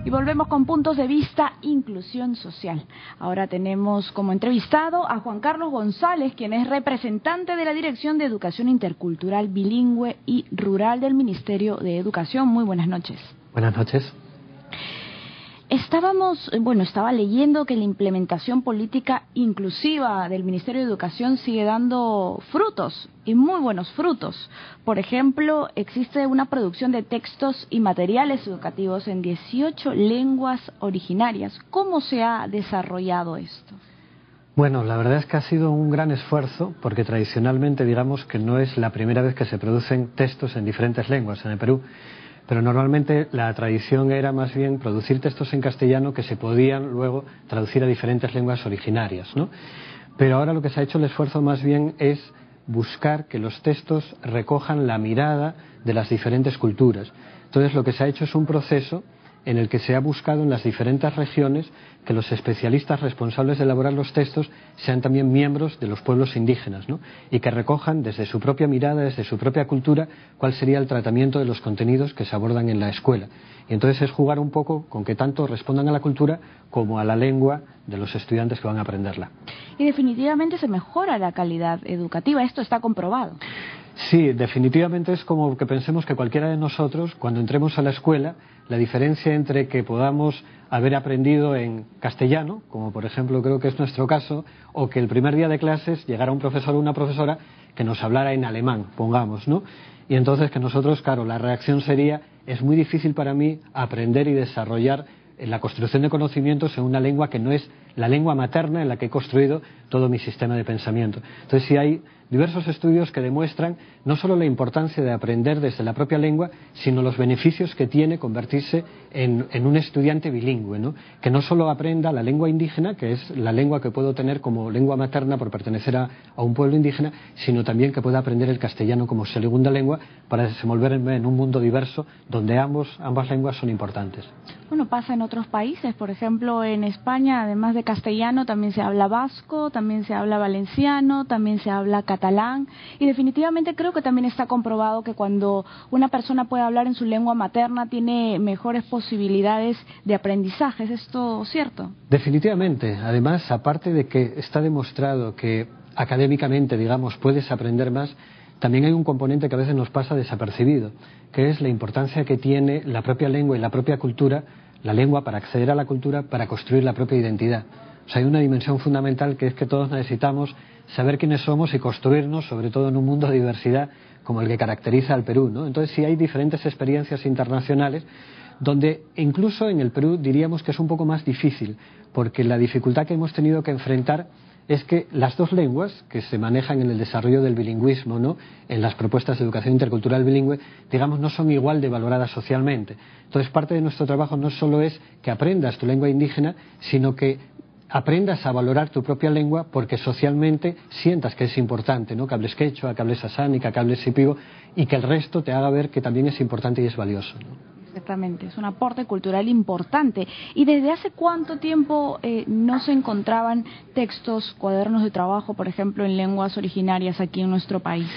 Y volvemos con puntos de vista inclusión social. Ahora tenemos como entrevistado a Juan Carlos González, quien es representante de la Dirección de Educación Intercultural Bilingüe y Rural del Ministerio de Educación. Muy buenas noches. Buenas noches. Estaba leyendo que la implementación política inclusiva del Ministerio de Educación sigue dando frutos, y muy buenos frutos. Por ejemplo, existe una producción de textos y materiales educativos en 18 lenguas originarias. ¿Cómo se ha desarrollado esto? Bueno, la verdad es que ha sido un gran esfuerzo, porque tradicionalmente digamos que no es la primera vez que se producen textos en diferentes lenguas en el Perú. Pero normalmente la tradición era más bien producir textos en castellano que se podían luego traducir a diferentes lenguas originarias, ¿no? Pero ahora lo que se ha hecho el esfuerzo más bien es buscar que los textos recojan la mirada de las diferentes culturas. Entonces lo que se ha hecho es un proceso en el que se ha buscado en las diferentes regiones que los especialistas responsables de elaborar los textos sean también miembros de los pueblos indígenas, ¿no? Y que recojan desde su propia mirada, desde su propia cultura, cuál sería el tratamiento de los contenidos que se abordan en la escuela. Y entonces es jugar un poco con que tanto respondan a la cultura como a la lengua de los estudiantes que van a aprenderla. Y definitivamente se mejora la calidad educativa, esto está comprobado. Sí, definitivamente es como que pensemos que cualquiera de nosotros, cuando entremos a la escuela, la diferencia entre que podamos haber aprendido en castellano, como por ejemplo creo que es nuestro caso, o que el primer día de clases llegara un profesor o una profesora que nos hablara en alemán, pongamos, ¿no? Y entonces que nosotros, claro, la reacción sería, es muy difícil para mí aprender y desarrollar la construcción de conocimientos en una lengua que no es la lengua materna en la que he construido todo mi sistema de pensamiento. Entonces sí hay diversos estudios que demuestran no solo la importancia de aprender desde la propia lengua, sino los beneficios que tiene convertirse en un estudiante bilingüe, ¿no? Que no solo aprenda la lengua indígena, que es la lengua que puedo tener como lengua materna por pertenecer a un pueblo indígena, sino también que pueda aprender el castellano como segunda lengua para desenvolverme en un mundo diverso donde ambas lenguas son importantes. Bueno, pasa en otros países, por ejemplo en España, además de castellano, también se habla vasco, también se habla valenciano, también se habla catalán, y definitivamente creo que también está comprobado que cuando una persona puede hablar en su lengua materna tiene mejores posibilidades de aprendizaje. ¿Es esto cierto? Definitivamente. Además, aparte de que está demostrado que académicamente, digamos, puedes aprender más, también hay un componente que a veces nos pasa desapercibido, que es la importancia que tiene la propia lengua y la propia cultura, la lengua para acceder a la cultura, para construir la propia identidad. O sea, hay una dimensión fundamental que es que todos necesitamos saber quiénes somos y construirnos, sobre todo en un mundo de diversidad como el que caracteriza al Perú, ¿no? Entonces sí hay diferentes experiencias internacionales donde incluso en el Perú diríamos que es un poco más difícil, porque la dificultad que hemos tenido que enfrentar es que las dos lenguas que se manejan en el desarrollo del bilingüismo, ¿no?, en las propuestas de educación intercultural bilingüe, digamos, no son igual de valoradas socialmente. Entonces, parte de nuestro trabajo no solo es que aprendas tu lengua indígena, sino que aprendas a valorar tu propia lengua porque socialmente sientas que es importante, ¿no?, que hables quechua, que hables asánica, que hables sipigo, y que el resto te haga ver que también es importante y es valioso, ¿no? Exactamente, es un aporte cultural importante. ¿Y desde hace cuánto tiempo no se encontraban textos, cuadernos de trabajo, por ejemplo, en lenguas originarias aquí en nuestro país?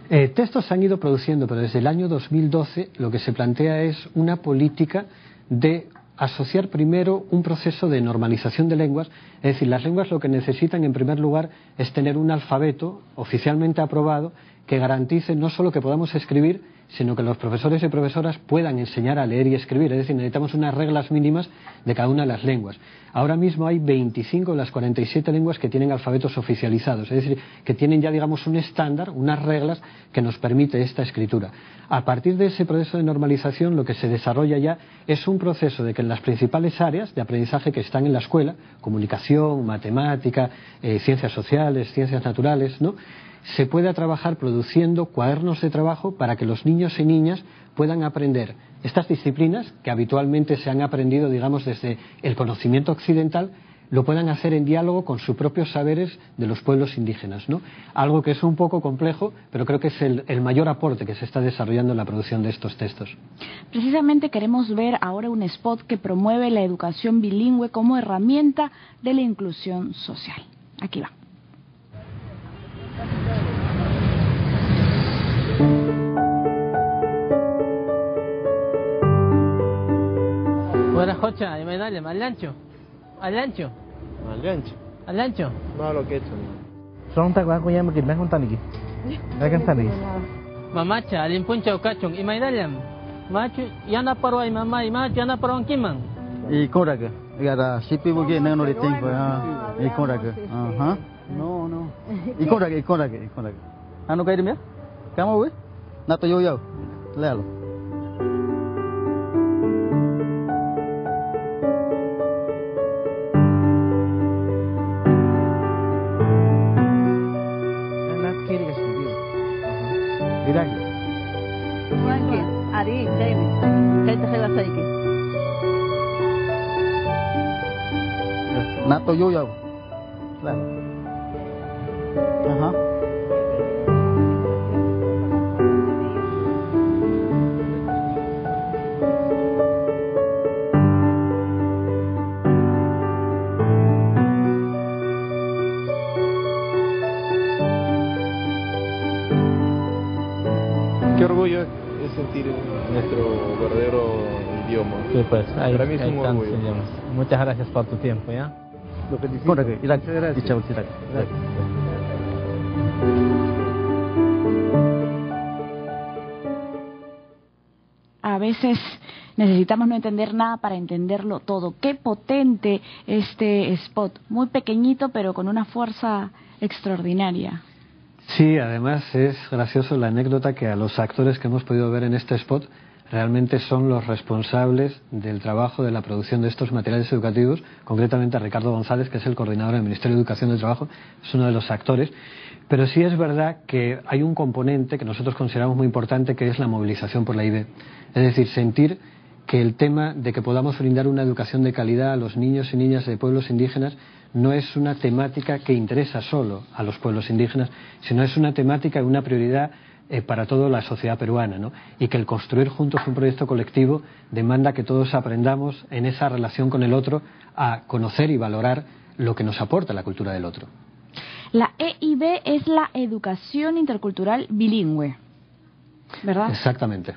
Textos se han ido produciendo, pero desde el año 2012 lo que se plantea es una política de asociar primero un proceso de normalización de lenguas. Es decir, las lenguas lo que necesitan en primer lugar es tener un alfabeto oficialmente aprobado que garantice no solo que podamos escribir, sino que los profesores y profesoras puedan enseñar a leer y escribir. Es decir, necesitamos unas reglas mínimas de cada una de las lenguas. Ahora mismo hay 25 de las 47 lenguas que tienen alfabetos oficializados, es decir, que tienen ya, digamos, un estándar, unas reglas que nos permite esta escritura. A partir de ese proceso de normalización, lo que se desarrolla ya es un proceso de que en las principales áreas de aprendizaje que están en la escuela, comunicación, matemática, ciencias sociales, ciencias naturales, ¿no?, se pueda trabajar produciendo cuadernos de trabajo para que los niños y niñas puedan aprender estas disciplinas que habitualmente se han aprendido, digamos, desde el conocimiento occidental, lo puedan hacer en diálogo con sus propios saberes de los pueblos indígenas, ¿no? Algo que es un poco complejo, pero creo que es el mayor aporte que se está desarrollando en la producción de estos textos. Precisamente queremos ver ahora un spot que promueve la educación bilingüe como herramienta de la inclusión social. Aquí va. Buenas Mamacha, Imaidalem, al ancho. Al ancho. Al ancho. Al ancho. No lo que he hecho. Son tak aku yang mungkin dah kontan lagi. Dah kan tadi. Mamacha, alin puncha kachong, Imaidalem. Machu, yana parwai mamai, machu yana parwang kimang. Ikon raga. Agora sipi bugi nang nori tempo. Ikon raga. No, no. Ikon raga. Anu kaya dia? Kamu weh? Nato yo. Lelo. Nato yo. Claro. Ajá. Qué orgullo es sentir nuestro verdadero idioma. Sí, pues, Para mí es un orgullo. Muchas gracias por tu tiempo, ¿ya? Ikon raga. Gracias. A veces necesitamos no entender nada para entenderlo todo. Qué potente este spot, muy pequeñito pero con una fuerza extraordinaria. Sí, además es gracioso la anécdota que a los actores que hemos podido ver en este spot realmente son los responsables del trabajo de la producción de estos materiales educativos, concretamente a Ricardo González, que es el coordinador del Ministerio de Educación y Trabajo, es uno de los actores. Pero sí es verdad que hay un componente que nosotros consideramos muy importante, que es la movilización por la IB. Es decir, sentir que el tema de que podamos brindar una educación de calidad a los niños y niñas de pueblos indígenas no es una temática que interesa solo a los pueblos indígenas, sino es una temática y una prioridad para toda la sociedad peruana, ¿no? Y que el construir juntos un proyecto colectivo demanda que todos aprendamos en esa relación con el otro a conocer y valorar lo que nos aporta la cultura del otro. La EIB es la Educación Intercultural Bilingüe, ¿verdad? Exactamente.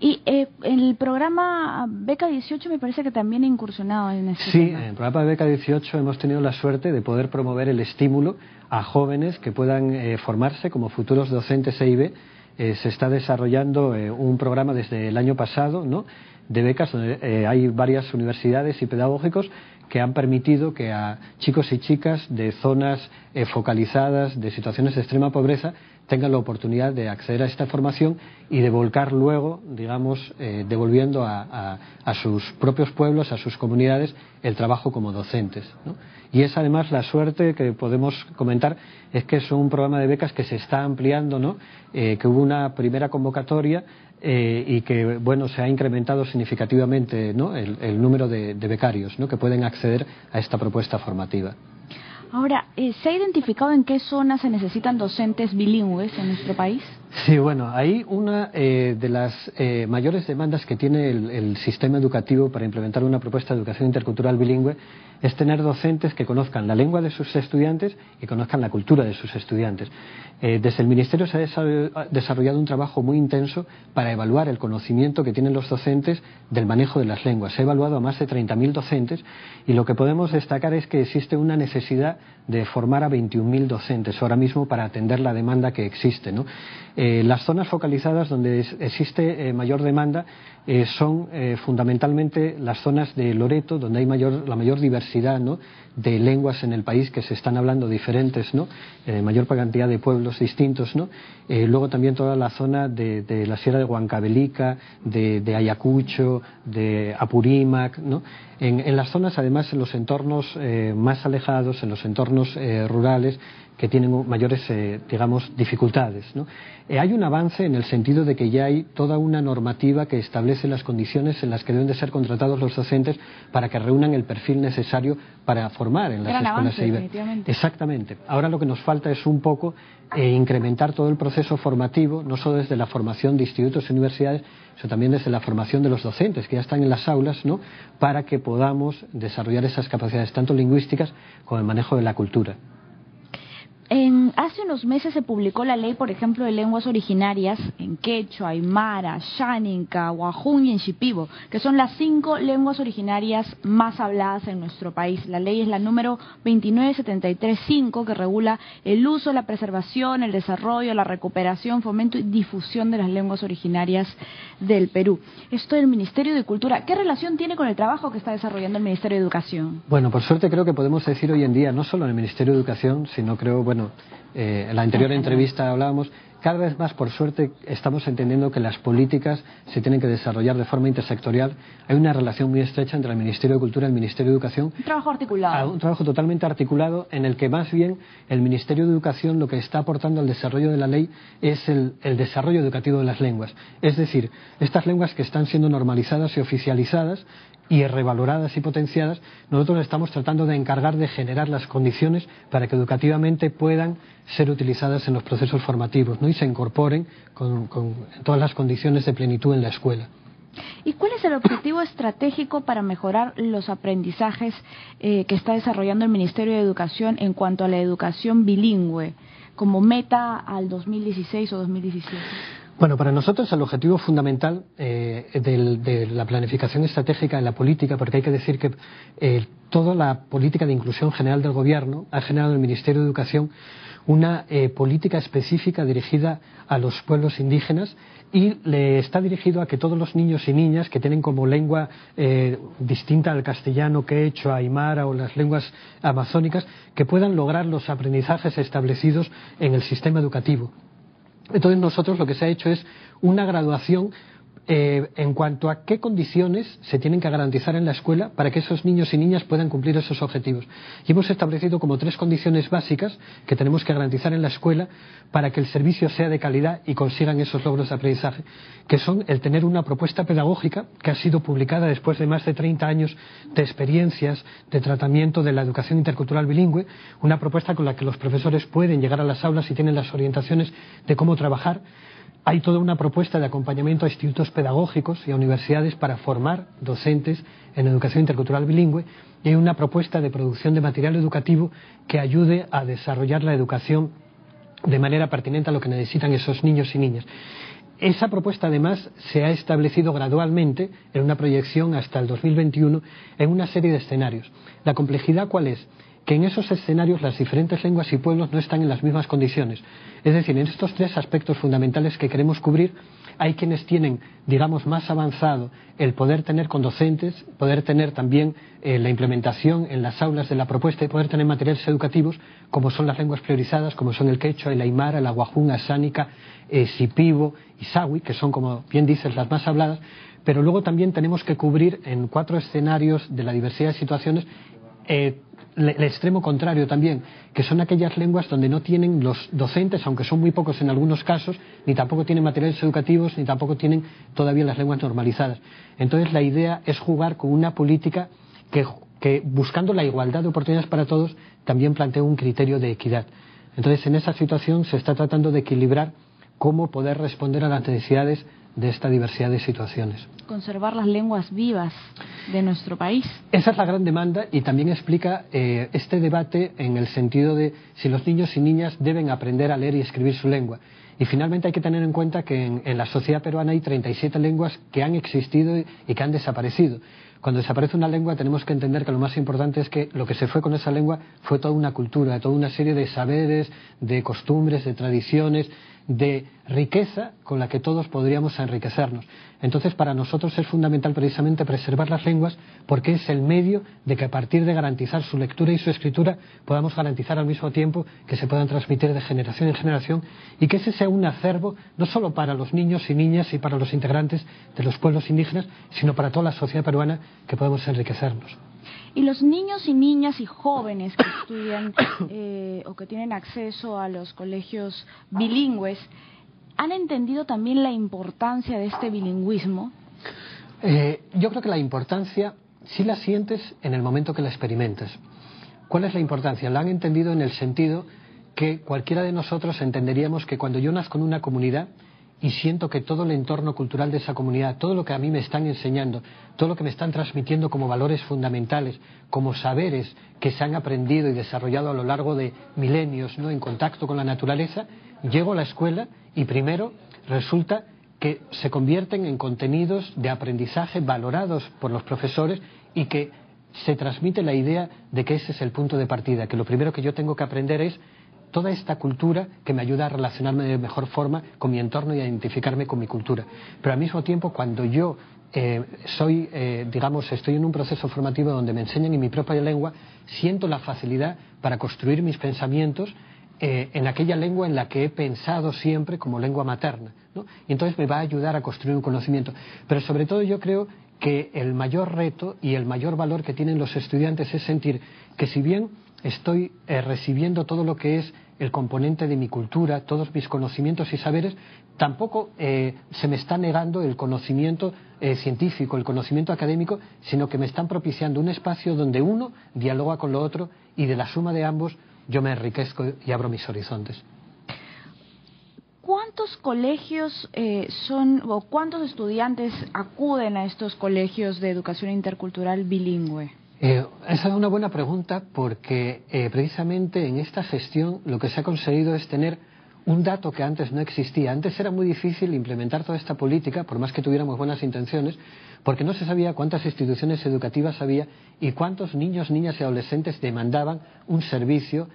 Y el programa Beca 18 me parece que también ha incursionado en este Sí, tema. en el programa Beca 18 hemos tenido la suerte de poder promover el estímulo a jóvenes que puedan formarse como futuros docentes EIB. Se está desarrollando un programa desde el año pasado, ¿no?, de becas donde hay varias universidades y pedagógicos que han permitido que a chicos y chicas de zonas focalizadas, de situaciones de extrema pobreza, tengan la oportunidad de acceder a esta formación y de volcar luego, digamos, devolviendo a sus propios pueblos, a sus comunidades, el trabajo como docentes, ¿no? Y es además la suerte que podemos comentar, es que es un programa de becas que se está ampliando, ¿no? Que hubo una primera convocatoria y que, bueno, se ha incrementado significativamente, ¿no?, el número de becarios, ¿no?, que pueden acceder a esta propuesta formativa. Ahora, ¿se ha identificado en qué zonas se necesitan docentes bilingües en nuestro país? Sí, bueno, ahí una de las mayores demandas que tiene el sistema educativo para implementar una propuesta de educación intercultural bilingüe es tener docentes que conozcan la lengua de sus estudiantes y conozcan la cultura de sus estudiantes. Desde el Ministerio se ha desarrollado un trabajo muy intenso para evaluar el conocimiento que tienen los docentes del manejo de las lenguas. Se ha evaluado a más de 30.000 docentes y lo que podemos destacar es que existe una necesidad de formar a 21.000 docentes ahora mismo para atender la demanda que existe, ¿no? Las zonas focalizadas donde existe mayor demanda son fundamentalmente las zonas de Loreto, donde hay la mayor diversidad, ¿no?, de lenguas en el país que se están hablando diferentes, ¿no?, mayor cantidad de pueblos distintos, ¿no? Luego también toda la zona de la Sierra de Huancavelica, de Ayacucho, de Apurímac, ¿no? En las zonas, además, en los entornos más alejados, en los entornos rurales, que tienen mayores, digamos, dificultades, ¿no? Hay un avance en el sentido de que ya hay toda una normativa que establece las condiciones en las que deben de ser contratados los docentes para que reúnan el perfil necesario para formar en las escuelas EIB. Exactamente. Ahora lo que nos falta es un poco incrementar todo el proceso formativo, no solo desde la formación de institutos y universidades, sino también desde la formación de los docentes que ya están en las aulas, ¿no?, para que podamos desarrollar esas capacidades tanto lingüísticas como el manejo de la cultura. Hace unos meses se publicó la ley, por ejemplo, de lenguas originarias en quechua, aymara, xáninca, guajún y en shipibo, que son las 5 lenguas originarias más habladas en nuestro país. La ley es la número 29735, que regula el uso, la preservación, el desarrollo, la recuperación, fomento y difusión de las lenguas originarias del Perú. Esto del Ministerio de Cultura, ¿qué relación tiene con el trabajo que está desarrollando el Ministerio de Educación? Bueno, por suerte creo que podemos decir hoy en día, no solo en el Ministerio de Educación, sino creo, en la anterior entrevista hablábamos, cada vez más, por suerte, estamos entendiendo que las políticas se tienen que desarrollar de forma intersectorial. Hay una relación muy estrecha entre el Ministerio de Cultura y el Ministerio de Educación. Un trabajo articulado. Un trabajo totalmente articulado en el que más bien el Ministerio de Educación lo que está aportando al desarrollo de la ley es el desarrollo educativo de las lenguas. Es decir, estas lenguas que están siendo normalizadas y oficializadas y revaloradas y potenciadas, nosotros estamos tratando de encargar de generar las condiciones para que educativamente puedan ser utilizadas en los procesos formativos, ¿no? Y se incorporen con todas las condiciones de plenitud en la escuela. ¿Y cuál es el objetivo estratégico para mejorar los aprendizajes que está desarrollando el Ministerio de Educación en cuanto a la educación bilingüe, como meta al 2016 o 2017? Bueno, para nosotros el objetivo fundamental de la planificación estratégica en la política, porque hay que decir que toda la política de inclusión general del Gobierno ha generado en el Ministerio de Educación una política específica dirigida a los pueblos indígenas y le está dirigido a que todos los niños y niñas que tienen como lengua distinta al castellano, quechua, aymara o las lenguas amazónicas, que puedan lograr los aprendizajes establecidos en el sistema educativo. Entonces nosotros lo que se ha hecho es una graduación en cuanto a qué condiciones se tienen que garantizar en la escuela para que esos niños y niñas puedan cumplir esos objetivos. Y hemos establecido como 3 condiciones básicas que tenemos que garantizar en la escuela para que el servicio sea de calidad y consigan esos logros de aprendizaje, que son el tener una propuesta pedagógica que ha sido publicada después de más de 30 años de experiencias de tratamiento de la educación intercultural bilingüe, una propuesta con la que los profesores pueden llegar a las aulas y tienen las orientaciones de cómo trabajar. Hay toda una propuesta de acompañamiento a institutos pedagógicos y a universidades para formar docentes en educación intercultural bilingüe y hay una propuesta de producción de material educativo que ayude a desarrollar la educación de manera pertinente a lo que necesitan esos niños y niñas. Esa propuesta, además, se ha establecido gradualmente en una proyección hasta el 2021 en una serie de escenarios. ¿La complejidad cuál es? Que en esos escenarios las diferentes lenguas y pueblos no están en las mismas condiciones. Es decir, en estos 3 aspectos fundamentales que queremos cubrir, hay quienes tienen, digamos, más avanzado el poder tener con docentes, poder tener también la implementación en las aulas de la propuesta y poder tener materiales educativos, como son las lenguas priorizadas, como son el quechua, el aymara, el aguajún, asánica, shipibo y sawi, que son, como bien dices, las más habladas, pero luego también tenemos que cubrir en 4 escenarios de la diversidad de situaciones el extremo contrario también, que son aquellas lenguas donde no tienen los docentes, aunque son muy pocos en algunos casos, ni tampoco tienen materiales educativos, ni tampoco tienen todavía las lenguas normalizadas. Entonces la idea es jugar con una política que buscando la igualdad de oportunidades para todos, también plantea un criterio de equidad. Entonces en esa situación se está tratando de equilibrar cómo poder responder a las necesidades de esta diversidad de situaciones. Conservar las lenguas vivas de nuestro país. Esa es la gran demanda y también explica este debate en el sentido de si los niños y niñas deben aprender a leer y escribir su lengua. Y finalmente hay que tener en cuenta que en la sociedad peruana hay 37 lenguas que han existido y que han desaparecido. Cuando desaparece una lengua tenemos que entender que lo más importante es que lo que se fue con esa lengua fue toda una cultura, toda una serie de saberes, de costumbres, de tradiciones, de riqueza con la que todos podríamos enriquecernos. Entonces para nosotros es fundamental precisamente preservar las lenguas porque es el medio de que a partir de garantizar su lectura y su escritura podamos garantizar al mismo tiempo que se puedan transmitir de generación en generación y que ese sea un acervo no solo para los niños y niñas y para los integrantes de los pueblos indígenas sino para toda la sociedad peruana que podamos enriquecernos. Y los niños y niñas y jóvenes que estudian o que tienen acceso a los colegios bilingües, ¿han entendido también la importancia de este bilingüismo? Yo creo que la importancia sí la sientes en el momento que la experimentas. ¿Cuál es la importancia? La han entendido en el sentido que cualquiera de nosotros entenderíamos que cuando yo nazco en una comunidad y siento que todo el entorno cultural de esa comunidad, todo lo que a mí me están enseñando, todo lo que me están transmitiendo como valores fundamentales, como saberes que se han aprendido y desarrollado a lo largo de milenios, ¿no?, en contacto con la naturaleza, llego a la escuela y primero resulta que se convierten en contenidos de aprendizaje valorados por los profesores y que se transmite la idea de que ese es el punto de partida, que lo primero que yo tengo que aprender es toda esta cultura que me ayuda a relacionarme de mejor forma con mi entorno y a identificarme con mi cultura. Pero al mismo tiempo, cuando yo estoy en un proceso formativo donde me enseñan en mi propia lengua, siento la facilidad para construir mis pensamientos en aquella lengua en la que he pensado siempre como lengua materna, ¿no? Y entonces me va a ayudar a construir un conocimiento. Pero sobre todo yo creo que el mayor reto y el mayor valor que tienen los estudiantes es sentir que si bien estoy recibiendo todo lo que es el componente de mi cultura, todos mis conocimientos y saberes, tampoco se me está negando el conocimiento científico, el conocimiento académico, sino que me están propiciando un espacio donde uno dialoga con lo otro y de la suma de ambos yo me enriquezco y abro mis horizontes. ¿Cuántos colegios o cuántos estudiantes acuden a estos colegios de educación intercultural bilingüe? Esa es una buena pregunta porque precisamente en esta gestión lo que se ha conseguido es tener un dato que antes no existía. Antes era muy difícil implementar toda esta política, por más que tuviéramos buenas intenciones, porque no se sabía cuántas instituciones educativas había y cuántos niños, niñas y adolescentes demandaban un servicio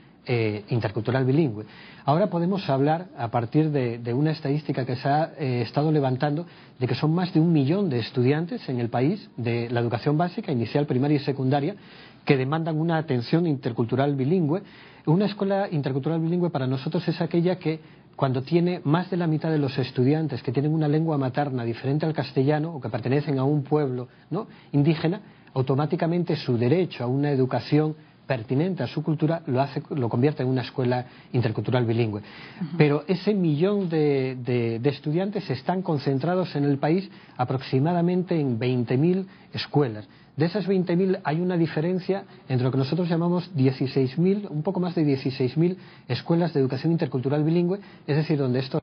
intercultural bilingüe. Ahora podemos hablar, a partir de una estadística que se ha estado levantando, de que son más de 1 millón de estudiantes en el país de la educación básica, inicial, primaria y secundaria, que demandan una atención intercultural bilingüe. Una escuela intercultural bilingüe para nosotros es aquella que, cuando tiene más de la mitad de los estudiantes que tienen una lengua materna diferente al castellano o que pertenecen a un pueblo, ¿no?, indígena, automáticamente su derecho a una educación pertinente a su cultura lo convierte en una escuela intercultural bilingüe. Pero ese 1 millón de estudiantes están concentrados en el país aproximadamente en 20.000 escuelas. De esas 20.000 hay una diferencia entre lo que nosotros llamamos 16.000, un poco más de 16.000 escuelas de educación intercultural bilingüe, es decir, donde estos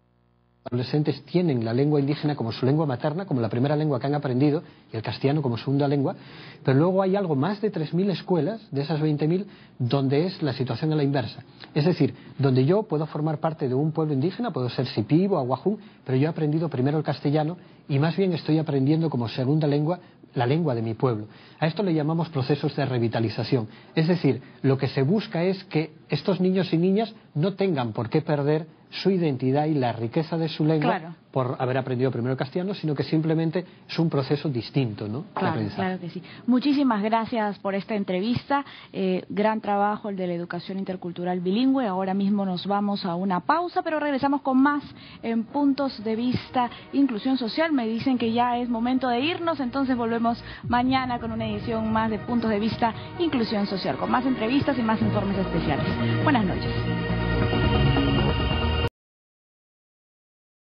adolescentes tienen la lengua indígena como su lengua materna, como la primera lengua que han aprendido, y el castellano como segunda lengua, pero luego hay algo más de 3.000 escuelas, de esas 20.000, donde es la situación a la inversa. Es decir, donde yo puedo formar parte de un pueblo indígena, puedo ser sipibo, aguajún, pero yo he aprendido primero el castellano y más bien estoy aprendiendo como segunda lengua la lengua de mi pueblo. A esto le llamamos procesos de revitalización. Es decir, lo que se busca es que estos niños y niñas no tengan por qué perder su identidad y la riqueza de su lengua, claro, por haber aprendido primero castellano, sino que simplemente es un proceso distinto, ¿no? Claro, claro que sí. Muchísimas gracias por esta entrevista. Gran trabajo el de la educación intercultural bilingüe. Ahora mismo nos vamos a una pausa, pero regresamos con más en Puntos de Vista Inclusión Social. Me dicen que ya es momento de irnos, entonces volvemos mañana con una edición más de Puntos de Vista Inclusión Social, con más entrevistas y más informes especiales. Buenas noches.